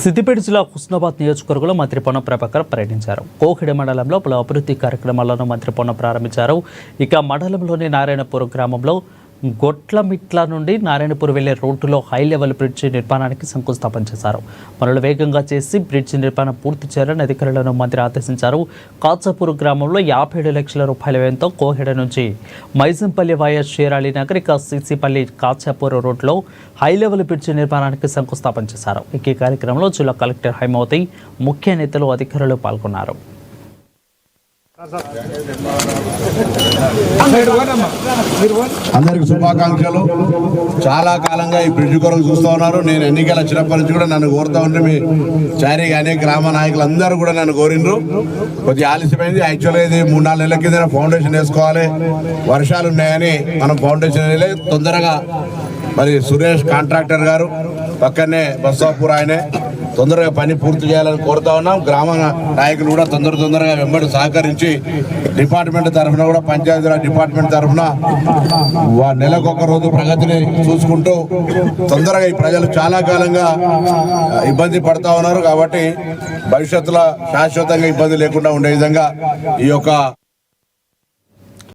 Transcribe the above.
సిద్దిపేట జిల్లా హుస్నాబాద్ నియోజకవర్గంలో మంత్రి పొన్నం ప్రభాకర్ పర్యటించారు. కోహిడ మండలంలో పలు అభివృద్ధి కార్యక్రమాలను మంత్రి పొన్నం ప్రారంభించారు. ఇక మండలంలోని నారాయణపూర్ గ్రామంలో గొట్లమిట్ల నుండి నారాయణపూర్ వెళ్లే రోడ్డులో హై లెవెల్ బ్రిడ్జి నిర్మాణానికి శంకుస్థాపన చేశారు. పనులు వేగంగా చేసి బ్రిడ్జి నిర్మాణం పూర్తి చేయాలని అధికారులను మంత్రి ఆదేశించారు. కాచాపూర్ గ్రామంలో 57 లక్షల రూపాయల వ్యయంతో కోహిడ నుంచి మైజంపల్లి వాయా షేరాళి నగర్ ఇక సీసీపల్లి కాచాపూర్ రోడ్లో హై లెవెల్ బ్రిడ్జి నిర్మాణానికి శంకుస్థాపన చేశారు. ఈ కార్యక్రమంలో జిల్లా కలెక్టర్ హైమావతి, ముఖ్య నేతలు, అధికారులు పాల్గొన్నారు. అందరికి శుభాకాంక్షలు. చాలా కాలంగా ఈ బ్రిడ్జ్ కొరకు చూస్తూ ఉన్నారు. నేను ఎన్నికలు వచ్చినప్పటి నుంచి కూడా నన్ను కోరుతా ఉంటే మీ చారీ కానీ గ్రామ నాయకులు అందరూ కూడా నన్ను కోరిండ్రు. కొద్దిగా ఆలస్యమైంది. యాక్చువల్గా ఇది 3-4 నెలల కింద ఫౌండేషన్ వేసుకోవాలి, వర్షాలు ఉన్నాయని మనం ఫౌండేషన్ వేయలేదు. తొందరగా మరి సురేష్ కాంట్రాక్టర్ గారు పక్కనే బస్సాపూర్ ఆయనే తొందరగా పని పూర్తి చేయాలని కోరుతా ఉన్నాం. గ్రామ నాయకులు కూడా తొందరగా వెంబడి సహకరించి డిపార్ట్మెంట్ తరఫున కూడా పంచాయతీరాజ్ డిపార్ట్మెంట్ తరఫున నెలకొక రోజు ప్రగతిని చూసుకుంటూ తొందరగా ఈ ప్రజలు చాలా కాలంగా ఇబ్బంది పడతా ఉన్నారు. కాబట్టి భవిష్యత్తులో శాశ్వతంగా ఇబ్బంది లేకుండా ఉండే విధంగా ఈ యొక్క